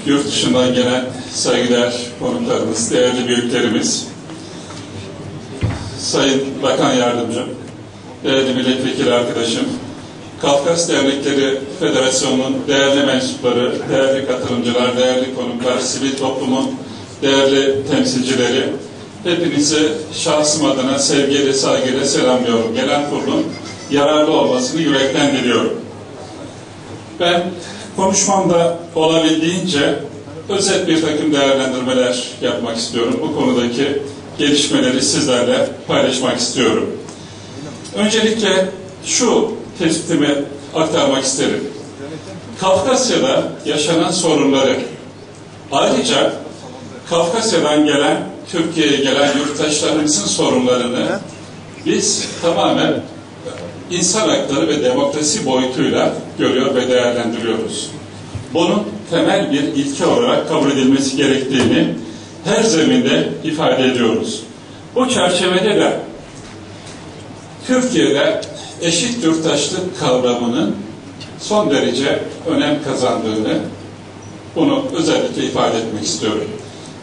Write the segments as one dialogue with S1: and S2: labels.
S1: yurt dışından gelen saygıdeğer konuklarımız, değerli büyüklerimiz, Sayın Bakan Yardımcım, değerli milletvekili arkadaşım, Kafkas Dernekleri Federasyonu'nun değerli mensupları, değerli katılımcılar, değerli konuklar, sivil toplumun değerli temsilcileri, hepinizi şahsım adına sevgiyle, saygıyla selamlıyorum. Gelen kurulun yararlı olmasını yürekten diliyorum. Ben konuşmamda olabildiğince özet bir takım değerlendirmeler yapmak istiyorum. Bu konudaki gelişmeleri sizlerle paylaşmak istiyorum. Öncelikle şu tespitimi aktarmak isterim. Kafkasya'da yaşanan sorunları, ayrıca Kafkasya'dan gelen, Türkiye'ye gelen yurttaşlarımızın sorunlarını biz tamamen insan hakları ve demokrasi boyutuyla görüyor ve değerlendiriyoruz. Bunun temel bir ilke olarak kabul edilmesi gerektiğini her zeminde ifade ediyoruz. Bu çerçevede de Türkiye'de eşit yurttaşlık kavramının son derece önem kazandığını, bunu özellikle ifade etmek istiyorum.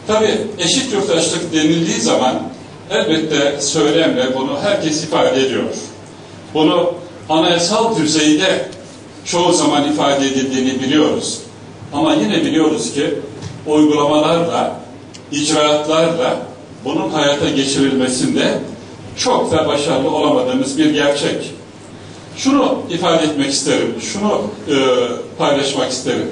S1: Tabii eşit yurttaşlık denildiği zaman elbette söylemle bunu herkes ifade ediyor. Bunu anayasal düzeyde çoğu zaman ifade edildiğini biliyoruz. Ama yine biliyoruz ki uygulamalarla, icraatlarla bunun hayata geçirilmesinde çok da başarılı olamadığımız bir gerçek. Şunu ifade etmek isterim, şunu paylaşmak isterim.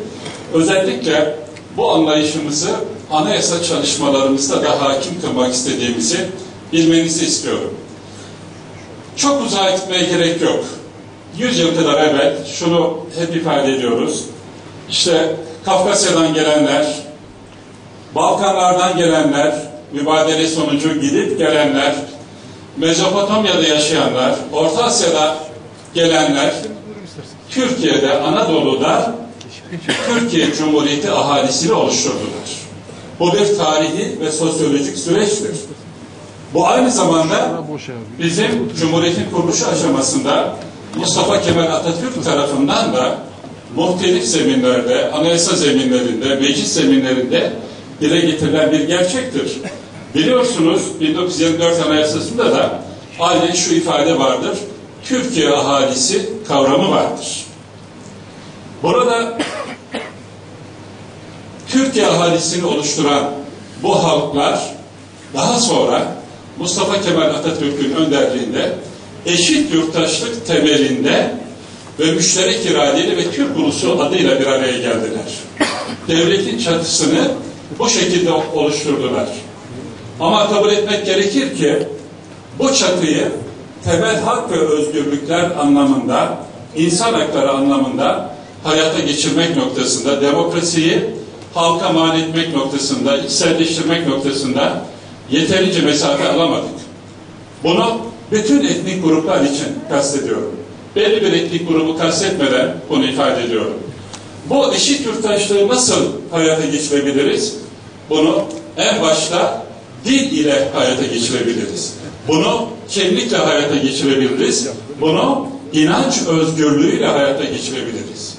S1: Özellikle bu anlayışımızı anayasa çalışmalarımızda da hakim kılmak istediğimizi bilmenizi istiyorum. Çok uzağa gitmeye gerek yok. 100 yıl kadar evvel şunu hep ifade ediyoruz. İşte Kafkasya'dan gelenler, Balkanlardan gelenler, mübadele sonucu gidip gelenler, Mezopotamya'da yaşayanlar, Orta Asya'da gelenler, Türkiye'de, Anadolu'da Türkiye Cumhuriyeti ahalisini oluşturdular. Bu bir tarihi ve sosyolojik süreçtir. Bu aynı zamanda bizim Cumhuriyet'in kuruluşu aşamasında Mustafa Kemal Atatürk tarafından da muhtelif zeminlerde, anayasa zeminlerinde, meclis zeminlerinde dile getirilen bir gerçektir. Biliyorsunuz 1924 Anayasası'nda da aynen şu ifade vardır. Türkiye ahalisi kavramı vardır. Burada Türkiye ahalisini oluşturan bu halklar daha sonra Mustafa Kemal Atatürk'ün önderliğinde eşit yurttaşlık temelinde ve müşterek iradeli ve Türk ulusu adıyla bir araya geldiler. Devletin çatısını bu şekilde oluşturdular. Ama kabul etmek gerekir ki bu çatıyı temel hak ve özgürlükler anlamında, insan hakları anlamında hayata geçirmek noktasında, demokrasiyi halka mal etmek noktasında, içselleştirmek noktasında yeterince mesafe alamadık. Bunu bütün etnik gruplar için kastediyorum. Belli bir etnik grubu kastetmeden bunu ifade ediyorum. Bu eşit yurttaşlığı nasıl hayata geçirebiliriz? Bunu en başta dil ile hayata geçirebiliriz. Bunu kimlikle hayata geçirebiliriz. Bunu inanç özgürlüğüyle hayata geçirebiliriz.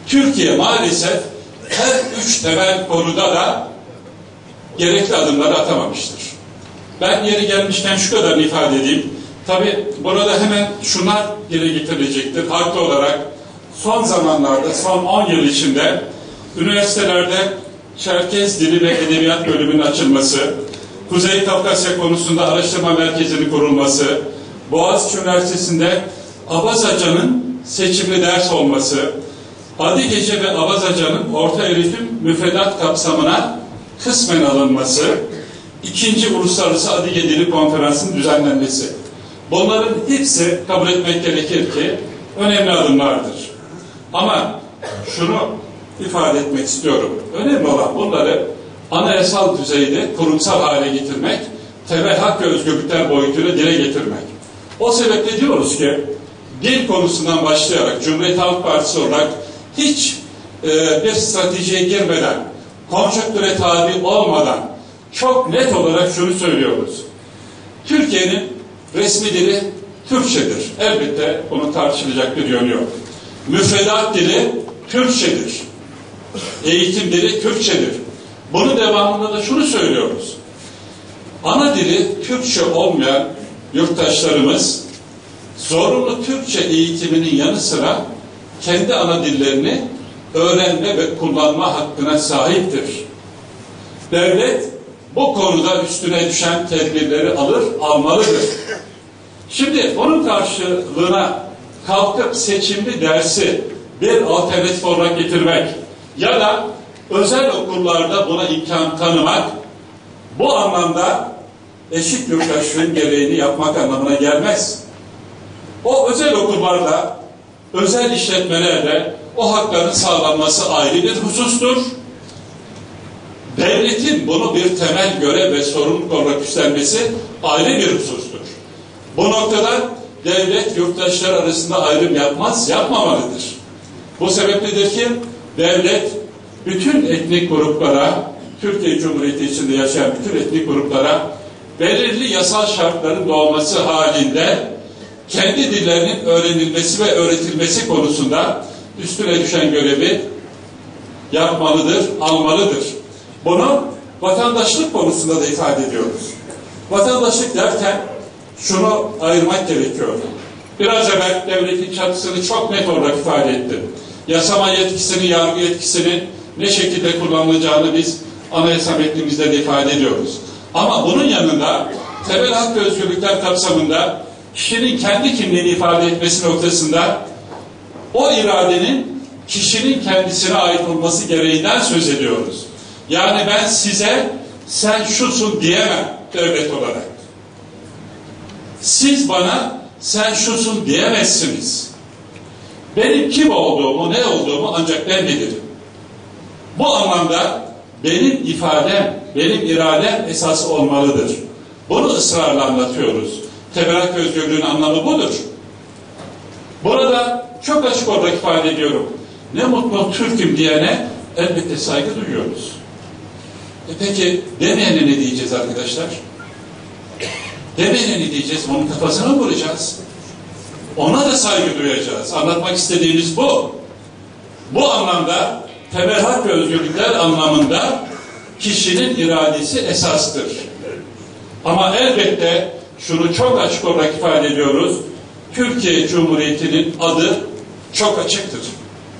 S1: Türkiye maalesef her üç temel konuda da gerekli adımları atamamıştır. Ben yeri gelmişken şu kadarını ifade edeyim. Tabi burada hemen şunlar dile getirilecektir. Haklı olarak son zamanlarda, son 10 yıl içinde üniversitelerde Çerkez Dili ve Edebiyat bölümünün açılması, Kuzey Kafkasya konusunda araştırma merkezinin kurulması, Boğaziçi Üniversitesi'nde Abazaca'nın seçimli ders olması, Adigece ve Abazaca'nın orta öğretim müfredat kapsamına kısmen alınması, 2. Uluslararası Adige Dili Konferansı'nın düzenlenmesi. Bunların hepsi kabul etmek gerekir ki önemli adımlardır. Ama şunu ifade etmek istiyorum. Önemli olan bunları anayasal düzeyde kurumsal hale getirmek, temel hak ve özgürlükler boyutuyla dile getirmek. O sebeple diyoruz ki dil konusundan başlayarak Cumhuriyet Halk Partisi olarak hiç bir stratejiye girmeden, konjonktüre tabi olmadan çok net olarak şunu söylüyoruz. Türkiye'nin resmi dili Türkçedir. Elbette bunun tartışılacak bir yönü yok. Müfredat dili Türkçedir. Eğitim dili Türkçedir. Bunun devamında da şunu söylüyoruz. Ana dili Türkçe olmayan yurttaşlarımız zorunlu Türkçe eğitiminin yanı sıra kendi ana dillerini öğrenme ve kullanma hakkına sahiptir. Devlet bu konuda üstüne düşen tedbirleri almalıdır. Şimdi onun karşılığına kalkıp seçimli dersi bir alternatif olarak getirmek ya da özel okullarda buna imkan tanımak bu anlamda eşit yurttaşlığın gereğini yapmak anlamına gelmez. O özel okullarda, özel işletmelerde o hakların sağlanması ayrı bir husustur. Devletin bunu bir temel görev ve sorumluluk olarak üstlenmesi ayrı bir husustur. Bu noktada devlet yurttaşlar arasında ayrım yapmamalıdır. Bu sebepledir ki devlet bütün etnik gruplara, Türkiye Cumhuriyeti içinde yaşayan bütün etnik gruplara belirli yasal şartların doğması halinde kendi dillerinin öğrenilmesi ve öğretilmesi konusunda üstüne düşen görevi yapmalıdır, almalıdır. Bunu vatandaşlık konusunda da ifade ediyoruz. Vatandaşlık derken şunu ayırmak gerekiyor. Biraz evvel devletin çatısını çok net olarak ifade ettim. Yasama yetkisini, yargı yetkisini ne şekilde kullanılacağını biz anayasa metnimizde de ifade ediyoruz. Ama bunun yanında temel hak ve özgürlükler kapsamında kişinin kendi kimliğini ifade etmesi noktasında o iradenin kişinin kendisine ait olması gereğinden söz ediyoruz. Yani ben size sen şusun diyemem devlet olarak. Siz bana sen şusun diyemezsiniz. Benim kim olduğumu, ne olduğumu ancak ben bilirim. Bu anlamda benim ifadem, benim iradem esas olmalıdır. Bunu ısrarla anlatıyoruz. Temel hak özgürlüğün anlamı budur. Burada çok açık olarak ifade ediyorum. Ne mutlu Türk'üm diyene elbette saygı duyuyoruz. Peki demeyene ne diyeceğiz arkadaşlar? Demeyene ne diyeceğiz? Onun kafasına mı vuracağız? Ona da saygı duyacağız. Anlatmak istediğimiz bu. Bu anlamda temel hak ve özgürlükler anlamında kişinin iradesi esastır. Ama elbette şunu çok açık olarak ifade ediyoruz. Türkiye Cumhuriyeti'nin adı çok açıktır.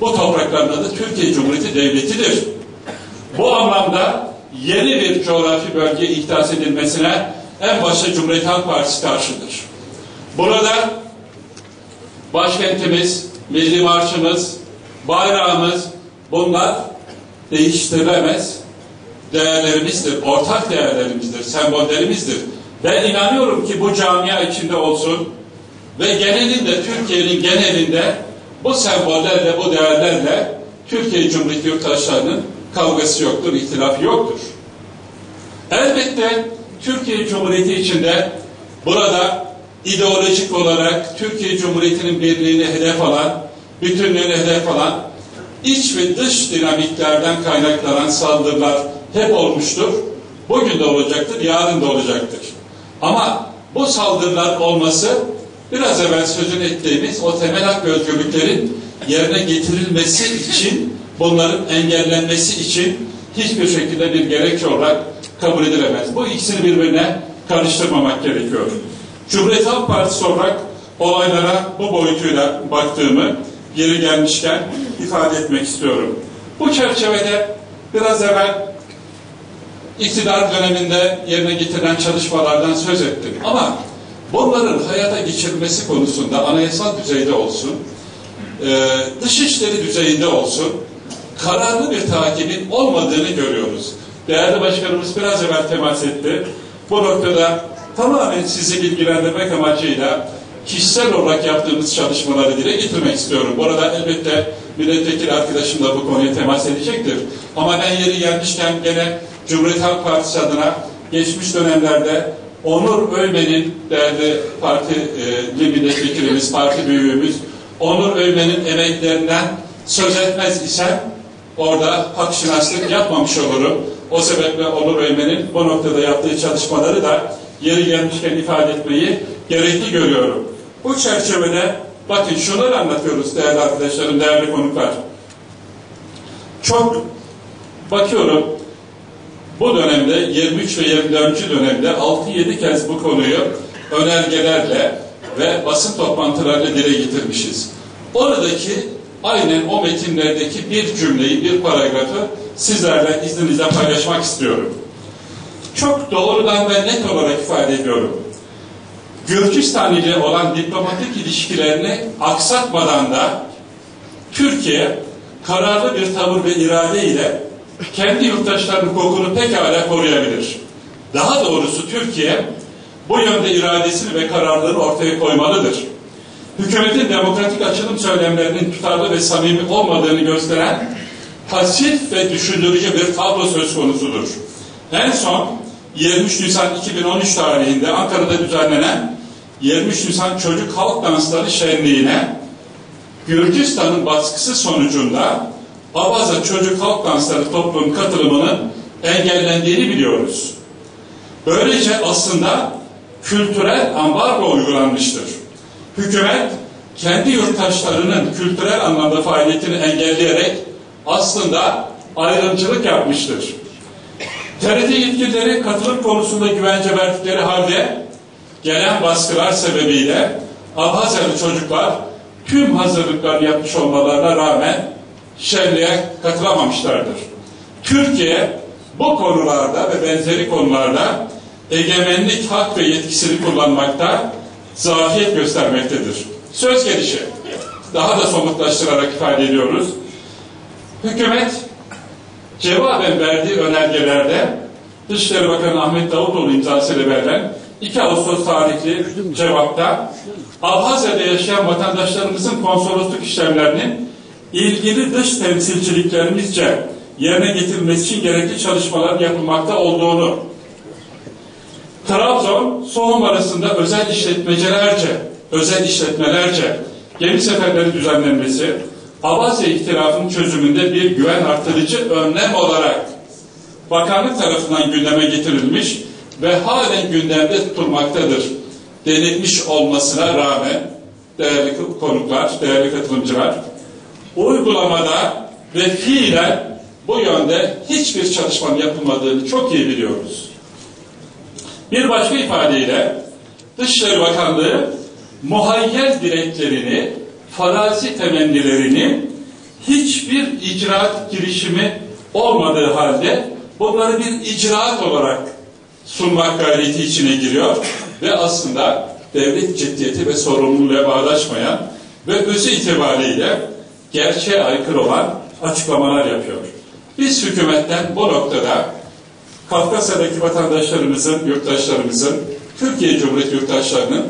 S1: Bu toprakların adı Türkiye Cumhuriyeti Devleti'dir. Bu anlamda yeni bir coğrafi bölgeye ihdas edilmesine en başta Cumhuriyet Halk Partisi karşıdır. Burada başkentimiz, milli marşımız, bayrağımız bunlar değiştirilemez değerlerimizdir, ortak değerlerimizdir, sembollerimizdir. Ben inanıyorum ki bu camia içinde olsun ve genelinde, Türkiye'nin genelinde bu sembollerle, bu değerlerle Türkiye Cumhuriyeti yurttaşlarının kavgası yoktur, ihtilafı yoktur. Elbette Türkiye Cumhuriyeti içinde burada ideolojik olarak Türkiye Cumhuriyeti'nin birliğini hedef alan, bütünlüğünü hedef alan iç ve dış dinamiklerden kaynaklanan saldırılar hep olmuştur. Bugün de olacaktır, yarın da olacaktır. Ama bu saldırılar olması biraz evvel sözünü ettiğimiz o temel hak ve özgürlüklerin yerine getirilmesi için, bunların engellenmesi için hiçbir şekilde bir gerekçe olarak kabul edilemez. Bu ikisini birbirine karıştırmamak gerekiyor. Cumhuriyet Halk Partisi olarak olaylara bu boyutuyla baktığımı yeri gelmişken ifade etmek istiyorum. Bu çerçevede biraz evvel iktidar döneminde yerine getirilen çalışmalardan söz ettim. Ama bunların hayata geçirilmesi konusunda anayasal düzeyde olsun, dışişleri düzeyinde olsun, kararlı bir takibin olmadığını görüyoruz. Değerli başkanımız biraz evvel temas etti. Bu noktada tamamen sizi bilgilendirmek amacıyla kişisel olarak yaptığımız çalışmaları dile getirmek istiyorum. Bu arada elbette milletvekili arkadaşım da bu konuya temas edecektir. Ama ben yeri gelmişken gene Cumhuriyet Halk Partisi adına geçmiş dönemlerde Onur Öymen'in, değerli partili milletvekilimiz, parti büyüğümüz Onur Öymen'in emeklerinden söz etmez isem orada hakşinaslık yapmamış olurum. O sebeple Onur Öymen'in bu noktada yaptığı çalışmaları da yeri gelmişken ifade etmeyi gerekli görüyorum. Bu çerçevede bakın şunları anlatıyoruz değerli arkadaşlarım, değerli konuklar. çok bakıyorum, bu dönemde 23 ve 24. dönemde 6-7 kez bu konuyu önergelerle ve basın toplantılarıyla dile getirmişiz. Oradaki aynen o metinlerdeki bir cümleyi, bir paragrafı sizlerle izninizle paylaşmak istiyorum. Çok doğrudan ve net olarak ifade ediyorum. Gürcistan ile olan diplomatik ilişkilerini aksatmadan da Türkiye kararlı bir tavır ve irade ile kendi yurttaşlarının hukukunu pekala koruyabilir. Daha doğrusu Türkiye bu yönde iradesini ve kararları ortaya koymalıdır. Hükümetin demokratik açılım söylemlerinin tutarlı ve samimi olmadığını gösteren pasif ve düşündürücü bir tablo söz konusudur. En son 23 Nisan 2013 tarihinde Ankara'da düzenlenen 23 Nisan Çocuk Halk Dansları Şenliği'ne Gürcistan'ın baskısı sonucunda Abaza Çocuk Halk Dansları toplumun katılımının engellendiğini biliyoruz. Böylece aslında kültürel ambargo uygulanmıştır. Hükümet kendi yurttaşlarının kültürel anlamda faaliyetini engelleyerek aslında ayrımcılık yapmıştır. TRT yetkilileri katılım konusunda güvence verdikleri halde gelen baskılar sebebiyle Abhazalı çocuklar tüm hazırlıklarını yapmış olmalarına rağmen şenliğe katılamamışlardır. Türkiye bu konularda ve benzeri konularda egemenlik hak ve yetkisini kullanmakta zafiyet göstermektedir. Söz gelişi daha da somutlaştırarak ifade ediyoruz. Hükümet cevaben verdiği önergelerde Dışişleri Bakanı Ahmet Davutoğlu imzasıyla verilen 2 Ağustos tarihli cevapta Abhazya'da yaşayan vatandaşlarımızın konsolosluk işlemlerinin ilgili dış temsilciliklerimizce yerine getirilmesi için gerekli çalışmaların yapılmakta olduğunu, Trabzon, Soğum arasında özel işletmelerce gemi seferleri düzenlenmesi, Abhazya ihtilafının çözümünde bir güven artırıcı önlem olarak bakanlık tarafından gündeme getirilmiş ve halen gündemde tutulmaktadır denilmiş olmasına rağmen değerli konuklar, değerli katılımcılar, uygulamada ve fiilen bu yönde hiçbir çalışmanın yapılmadığını çok iyi biliyoruz. Bir başka ifadeyle Dışişleri Bakanlığı muhayyel dileklerini, farazi temennilerini hiçbir icraat girişimi olmadığı halde bunları bir icraat olarak sunmak gayreti içine giriyor ve aslında devlet ciddiyeti ve sorumluluğuyla bağdaşmayan ve özü itibariyle gerçeğe aykırı olan açıklamalar yapıyor. Biz hükümetten bu noktada Kafkasya'daki vatandaşlarımızın, yurttaşlarımızın, Türkiye Cumhuriyeti yurttaşlarının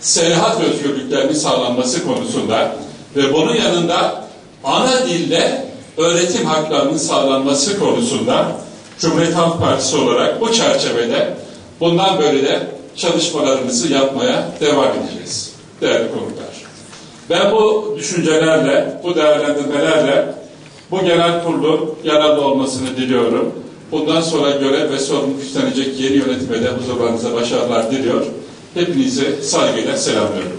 S1: seyahat özgürlüklerinin sağlanması konusunda ve bunun yanında ana dilde öğretim haklarının sağlanması konusunda Cumhuriyet Halk Partisi olarak bu çerçevede bundan böyle de çalışmalarımızı yapmaya devam edeceğiz. Değerli konuklar. Ben bu düşüncelerle, bu değerlendirmelerle bu genel kurulun yararlı olmasını diliyorum. Bundan sonra görev ve sorumluluk üstlenecek yeni yönetime de huzurlarınıza başarılar diliyor. Hepinizi saygıyla selamlıyorum.